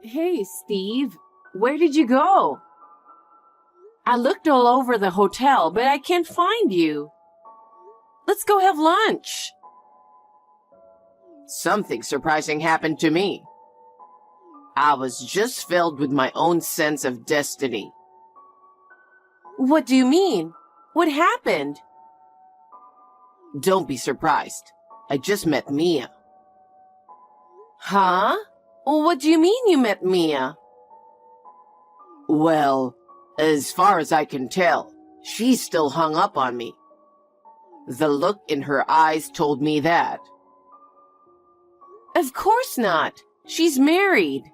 Hey, Steve, where did you go? I looked all over the hotel, but I can't find you. Let's go have lunch. Something surprising happened to me. I was just filled with my own sense of destiny. What do you mean? What happened? Don't be surprised. I just met Mia. Huh? What do you mean you met Mia? Well, as far as I can tell, she's still hung up on me. The look in her eyes told me that. Of course not. She's married.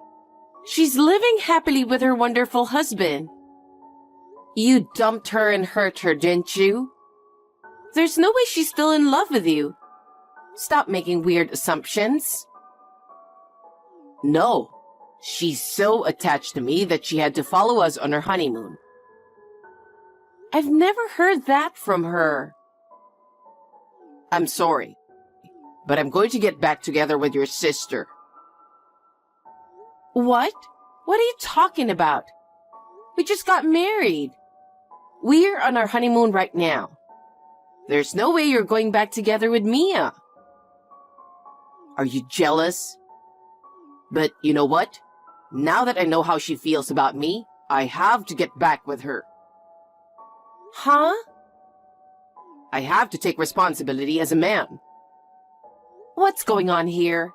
She's living happily with her wonderful husband. You dumped her and hurt her, didn't you? There's no way she's still in love with you. Stop making weird assumptions. No, she's so attached to me that she had to follow us on her honeymoon. I've never heard that from her. I'm sorry, but I'm going to get back together with your sister. What? What are you talking about? We just got married. We're on our honeymoon right now. There's no way you're going back together with Mia. Are you jealous? But you know what? Now that I know how she feels about me, I have to get back with her. Huh? I have to take responsibility as a man. What's going on here?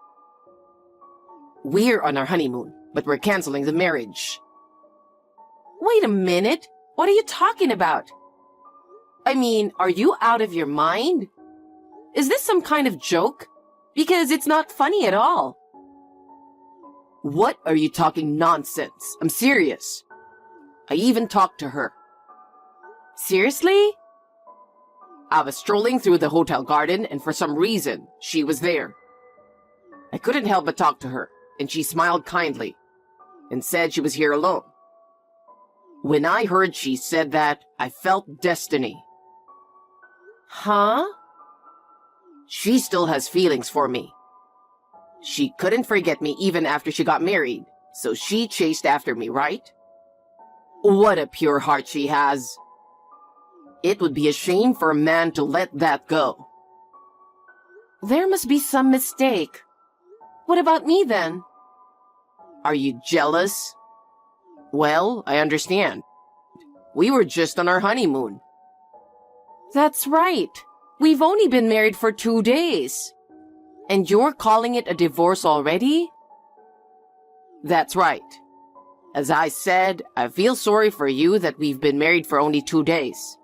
We're on our honeymoon, but we're canceling the marriage. Wait a minute. What are you talking about? I mean, are you out of your mind? Is this some kind of joke? Because it's not funny at all. What are you talking nonsense? I'm serious. I even talked to her. Seriously? I was strolling through the hotel garden and for some reason, she was there. I couldn't help but talk to her, and she smiled kindly and said she was here alone. When I heard she said that, I felt destiny. Huh? She still has feelings for me. She couldn't forget me even after she got married, so she chased after me, right? What a pure heart she has. It would be a shame for a man to let that go. There must be some mistake. What about me then? Are you jealous? Well, I understand. We were just on our honeymoon. That's right. We've only been married for 2 days. And you're calling it a divorce already? That's right. As I said, I feel sorry for you that we've been married for only 2 days.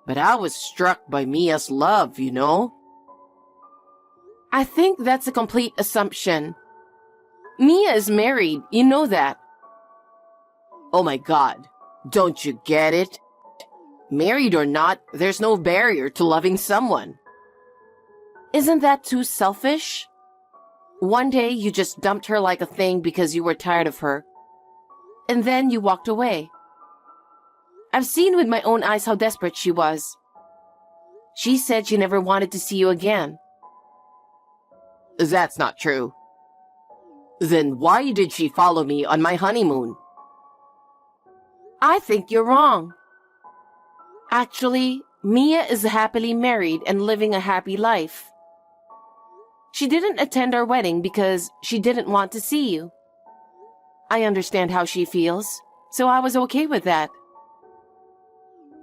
But I was struck by Mia's love, you know? I think that's a complete assumption. Mia is married, you know that. Oh my God, don't you get it? Married or not, there's no barrier to loving someone. Isn't that too selfish? One day you just dumped her like a thing because you were tired of her. And then you walked away. I've seen with my own eyes how desperate she was. She said she never wanted to see you again. That's not true. Then why did she follow me on my honeymoon? I think you're wrong. Actually, Mia is happily married and living a happy life. She didn't attend our wedding because she didn't want to see you. I understand how she feels, so I was okay with that.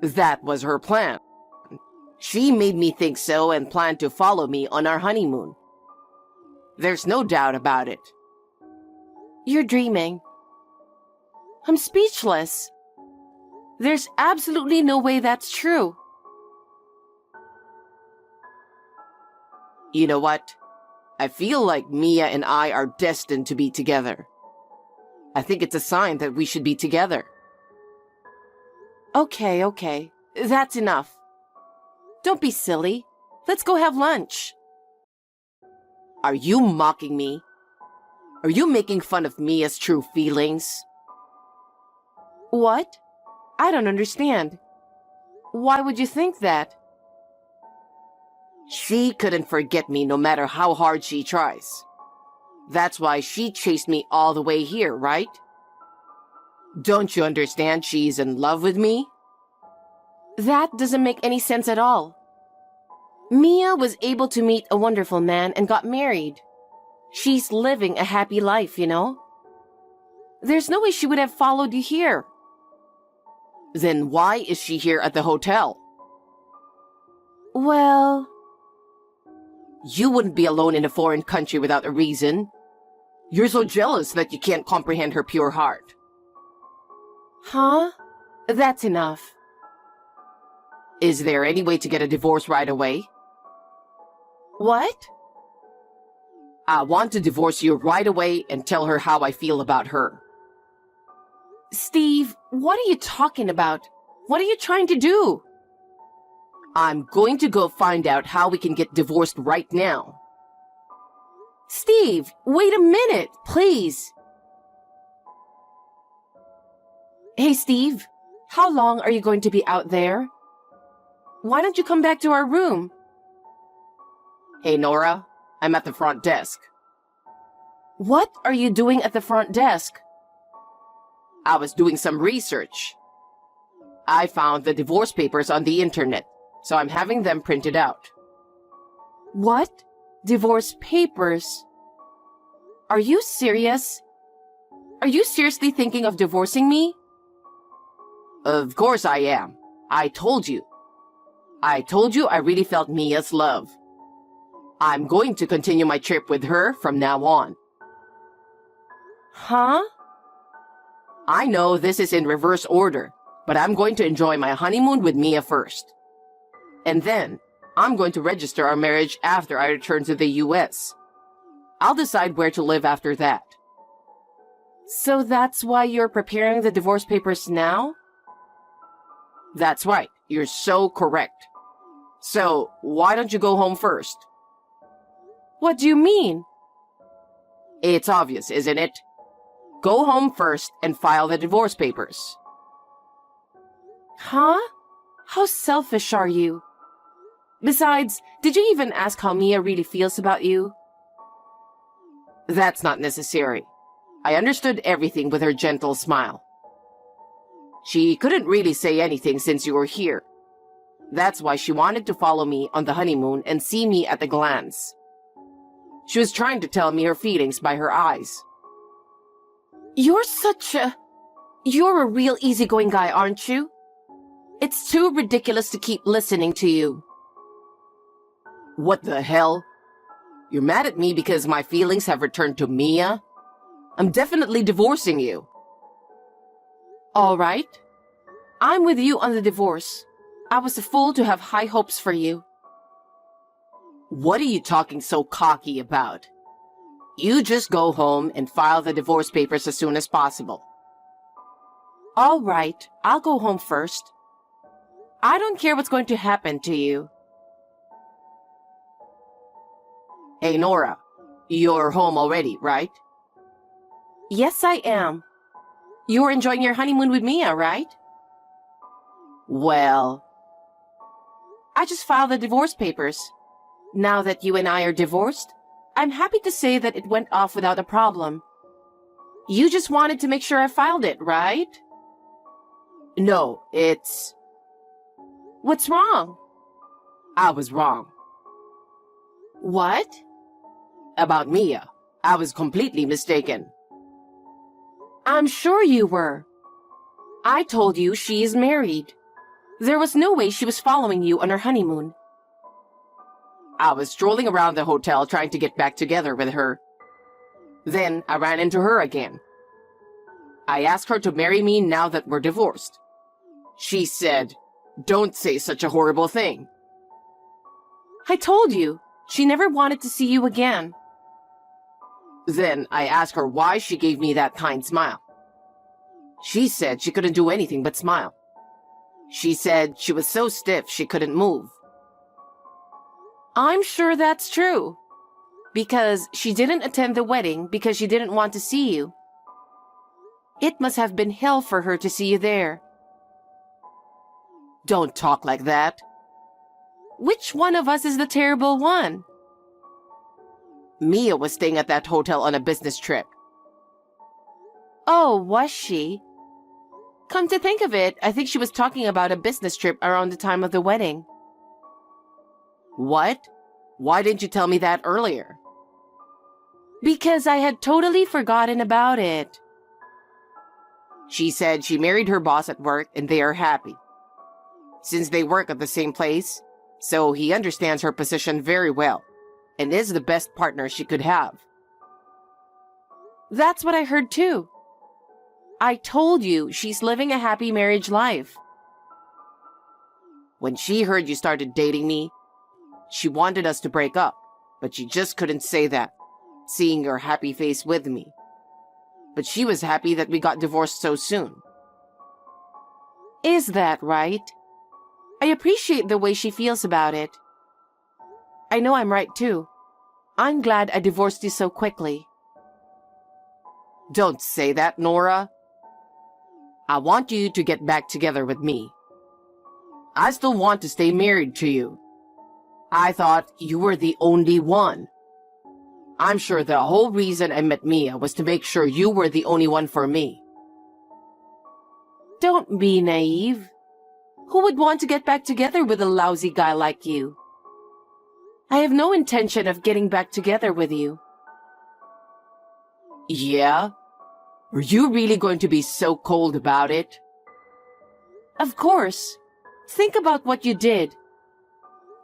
That was her plan. She made me think so and planned to follow me on our honeymoon. There's no doubt about it. You're dreaming. I'm speechless. There's absolutely no way that's true. You know what? I feel like Mia and I are destined to be together. I think it's a sign that we should be together. Okay. That's enough. Don't be silly. Let's go have lunch. Are you mocking me? Are you making fun of Mia's true feelings? What? I don't understand. Why would you think that? She couldn't forget me no matter how hard she tries. That's why she chased me all the way here, right? Don't you understand she's in love with me? That doesn't make any sense at all. Mia was able to meet a wonderful man and got married. She's living a happy life, you know? There's no way she would have followed you here. Then why is she here at the hotel? Well... You wouldn't be alone in a foreign country without a reason. You're so jealous that you can't comprehend her pure heart. Huh? That's enough. Is there any way to get a divorce right away? What? I want to divorce you right away and tell her how I feel about her. Steve, what are you talking about? What are you trying to do? I'm going to go find out how we can get divorced right now. Steve, wait a minute, please. Hey, Steve, how long are you going to be out there? Why don't you come back to our room? Hey, Nora, I'm at the front desk. What are you doing at the front desk? I was doing some research. I found the divorce papers on the internet, so I'm having them printed out. What? Divorce papers? Are you serious? Are you seriously thinking of divorcing me? Of course I am. I told you. I really felt Mia's love. I'm going to continue my trip with her from now on. Huh? I know this is in reverse order, but I'm going to enjoy my honeymoon with Mia first. And then, I'm going to register our marriage after I return to the US. I'll decide where to live after that. So that's why you're preparing the divorce papers now? That's right. You're so correct. So, why don't you go home first? What do you mean? It's obvious, isn't it? Go home first and file the divorce papers. Huh? How selfish are you? Besides, did you even ask how Mia really feels about you? That's not necessary. I understood everything with her gentle smile. She couldn't really say anything since you were here. That's why she wanted to follow me on the honeymoon and see me at a glance. She was trying to tell me her feelings by her eyes. You're a real easygoing guy, aren't you? It's too ridiculous to keep listening to you. What the hell? You're mad at me because my feelings have returned to Mia? I'm definitely divorcing you. All right. I'm with you on the divorce. I was a fool to have high hopes for you. What are you talking so cocky about? You just go home and file the divorce papers as soon as possible. All right, I'll go home first. I don't care what's going to happen to you. Hey, Nora, you're home already, right? Yes, I am. You're enjoying your honeymoon with Mia, right? Well... I just filed the divorce papers. Now that you and I are divorced, I'm happy to say that it went off without a problem. You just wanted to make sure I filed it, right? No, it's... What's wrong? I was wrong. What? About Mia. I was completely mistaken. I'm sure you were. I told you she is married. There was no way she was following you on her honeymoon. I was strolling around the hotel trying to get back together with her. Then I ran into her again. I asked her to marry me now that we're divorced. She said, "Don't say such a horrible thing." I told you, she never wanted to see you again. Then I asked her why she gave me that kind smile. She said she couldn't do anything but smile. She said she was so stiff she couldn't move. I'm sure that's true. Because she didn't attend the wedding because she didn't want to see you. It must have been hell for her to see you there. Don't talk like that. Which one of us is the terrible one? Mia was staying at that hotel on a business trip. Oh, was she? Come to think of it, I think she was talking about a business trip around the time of the wedding. What? Why didn't you tell me that earlier? Because I had totally forgotten about it. She said she married her boss at work and they are happy. Since they work at the same place, so he understands her position very well and is the best partner she could have. That's what I heard too. I told you she's living a happy marriage life. When she heard you started dating me, she wanted us to break up, but she just couldn't say that, seeing your happy face with me. But she was happy that we got divorced so soon. Is that right? I appreciate the way she feels about it. I know I'm right too. I'm glad I divorced you so quickly. Don't say that, Nora. I want you to get back together with me. I still want to stay married to you. I thought you were the only one. I'm sure the whole reason I met Mia was to make sure you were the only one for me. Don't be naive. Who would want to get back together with a lousy guy like you? I have no intention of getting back together with you. Yeah? Are you really going to be so cold about it? Of course. Think about what you did.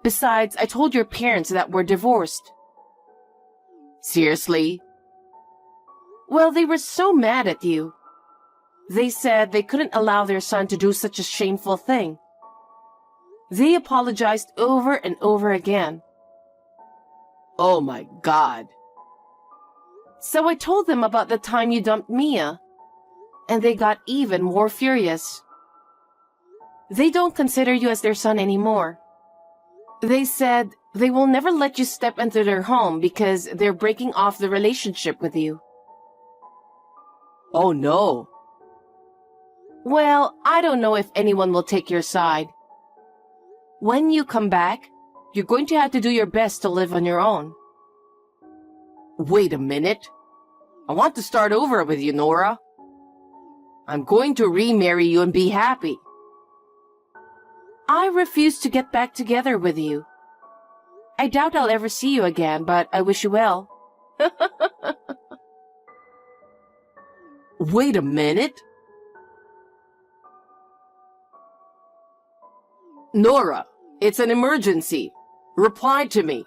Besides, I told your parents that we're divorced. Seriously? Well, they were so mad at you. They said they couldn't allow their son to do such a shameful thing. They apologized over and over again. Oh my God. So I told them about the time you dumped Mia, and they got even more furious. They don't consider you as their son anymore. They said they will never let you step into their home because they're breaking off the relationship with you. Oh no. Well, I don't know if anyone will take your side. When you come back, you're going to have to do your best to live on your own. Wait a minute. I want to start over with you, Nora. I'm going to remarry you and be happy. I refuse to get back together with you. I doubt I'll ever see you again, but I wish you well. Wait a minute. Nora, it's an emergency. Reply to me.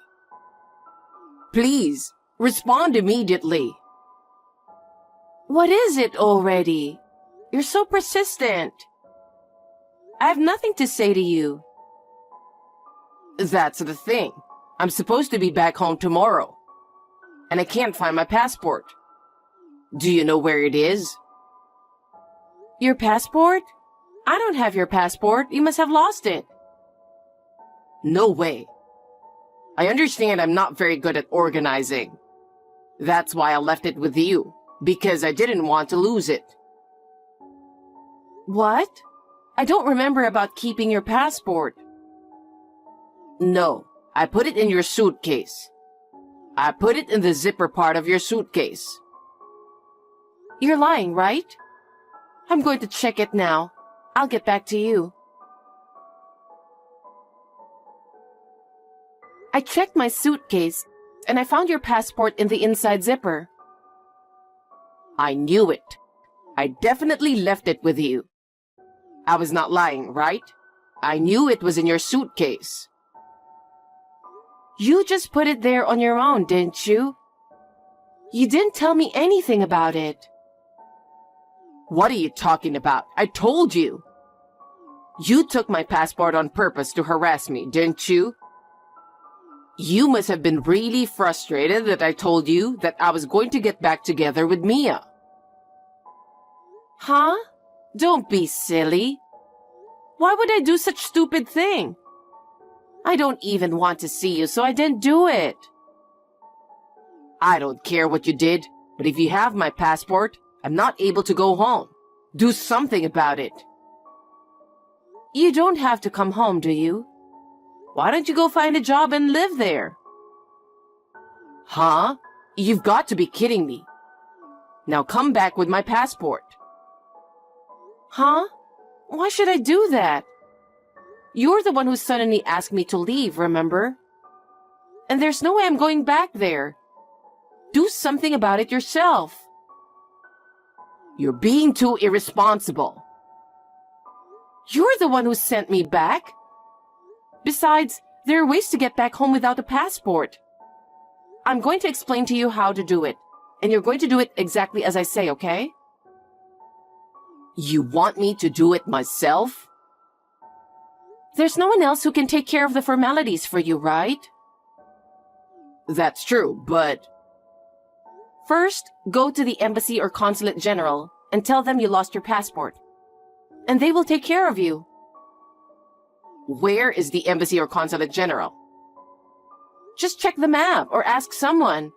Please, respond immediately. What is it already? You're so persistent. I have nothing to say to you. That's the thing. I'm supposed to be back home tomorrow. And I can't find my passport. Do you know where it is? Your passport? I don't have your passport. You must have lost it. No way. I understand I'm not very good at organizing. That's why I left it with you, because I didn't want to lose it. What? I don't remember about keeping your passport. No, I put it in your suitcase. I put it in the zipper part of your suitcase. You're lying, right? I'm going to check it now. I'll get back to you. I checked my suitcase, and I found your passport in the inside zipper. I knew it. I definitely left it with you. I was not lying, right? I knew it was in your suitcase. You just put it there on your own, didn't you? You didn't tell me anything about it. What are you talking about? I told you. You took my passport on purpose to harass me, didn't you? You must have been really frustrated that I told you that I was going to get back together with Mia. Huh? Don't be silly. Why would I do such stupid thing? I don't even want to see you, so I didn't do it. I don't care what you did, but if you have my passport, I'm not able to go home. Do something about it. You don't have to come home, do you? Why don't you go find a job and live there? Huh? You've got to be kidding me. Now come back with my passport. Huh? Why should I do that? You're the one who suddenly asked me to leave, remember? And there's no way I'm going back there. Do something about it yourself. You're being too irresponsible. You're the one who sent me back. Besides, there are ways to get back home without a passport. I'm going to explain to you how to do it, and you're going to do it exactly as I say, okay? You want me to do it myself? There's no one else who can take care of the formalities for you, right? That's true, but... First, go to the embassy or consulate general and tell them you lost your passport. And they will take care of you. Where is the embassy or consulate general? Just check the map or ask someone.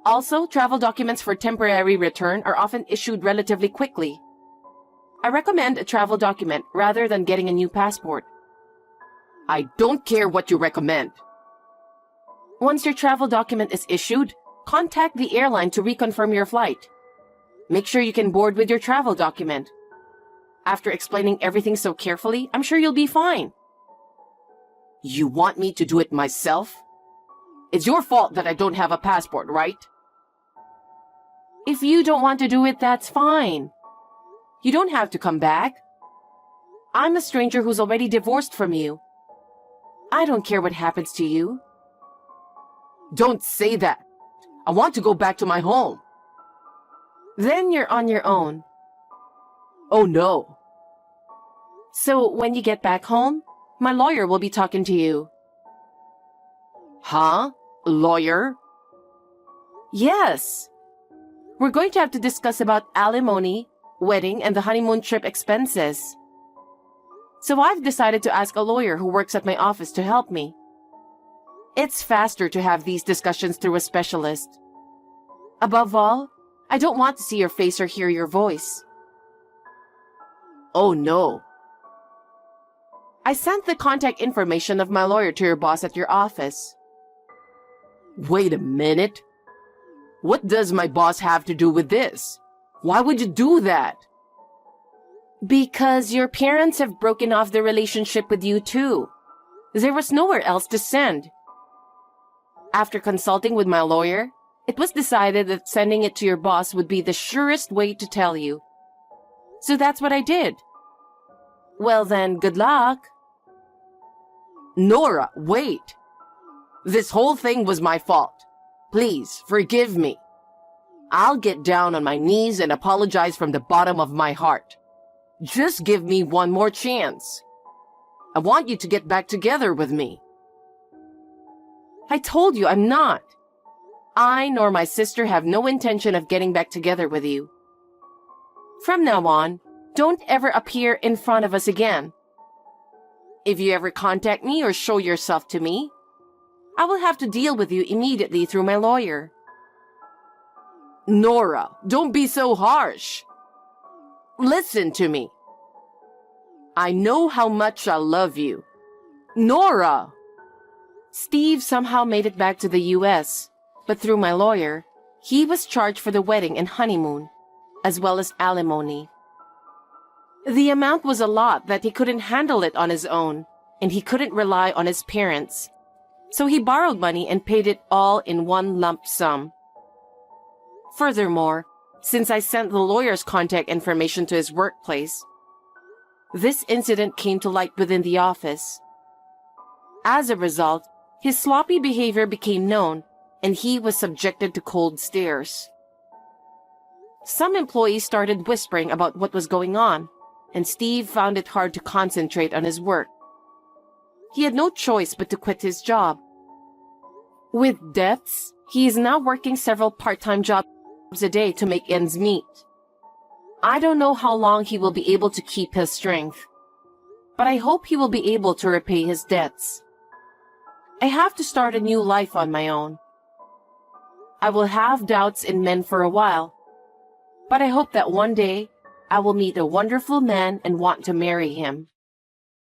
Also, travel documents for temporary return are often issued relatively quickly. I recommend a travel document rather than getting a new passport. I don't care what you recommend. Once your travel document is issued, contact the airline to reconfirm your flight. Make sure you can board with your travel document. After explaining everything so carefully, I'm sure you'll be fine. You want me to do it myself? It's your fault that I don't have a passport, right? If you don't want to do it, that's fine. You don't have to come back. I'm a stranger who's already divorced from you. I don't care what happens to you. Don't say that. I want to go back to my home. Then you're on your own. Oh no. So when you get back home, my lawyer will be talking to you. Huh? Lawyer? Yes. We're going to have to discuss about alimony, wedding, and the honeymoon trip expenses. So I've decided to ask a lawyer who works at my office to help me. It's faster to have these discussions through a specialist. Above all, I don't want to see your face or hear your voice. Oh no. I sent the contact information of my lawyer to your boss at your office. Wait a minute. What does my boss have to do with this? Why would you do that? Because your parents have broken off the relationship with you too. There was nowhere else to send. After consulting with my lawyer, it was decided that sending it to your boss would be the surest way to tell you. So that's what I did. Well then, good luck. Nora, wait. This whole thing was my fault. Please, forgive me. I'll get down on my knees and apologize from the bottom of my heart. Just give me one more chance. I want you to get back together with me. I told you I'm not. I nor my sister have no intention of getting back together with you. From now on, don't ever appear in front of us again. If you ever contact me or show yourself to me, I will have to deal with you immediately through my lawyer. Nora, don't be so harsh. Listen to me. I know how much I love you. Nora! Steve somehow made it back to the US, but through my lawyer, he was charged for the wedding and honeymoon, as well as alimony. The amount was a lot that he couldn't handle it on his own, and he couldn't rely on his parents. So he borrowed money and paid it all in one lump sum. Furthermore, since I sent the lawyer's contact information to his workplace, this incident came to light within the office. As a result, his sloppy behavior became known, and he was subjected to cold stares. Some employees started whispering about what was going on, and Steve found it hard to concentrate on his work. He had no choice but to quit his job. With debts, he is now working several part-time jobs a day to make ends meet. I don't know how long he will be able to keep his strength, but I hope he will be able to repay his debts. I have to start a new life on my own. I will have doubts in men for a while, but I hope that one day I will meet a wonderful man and want to marry him.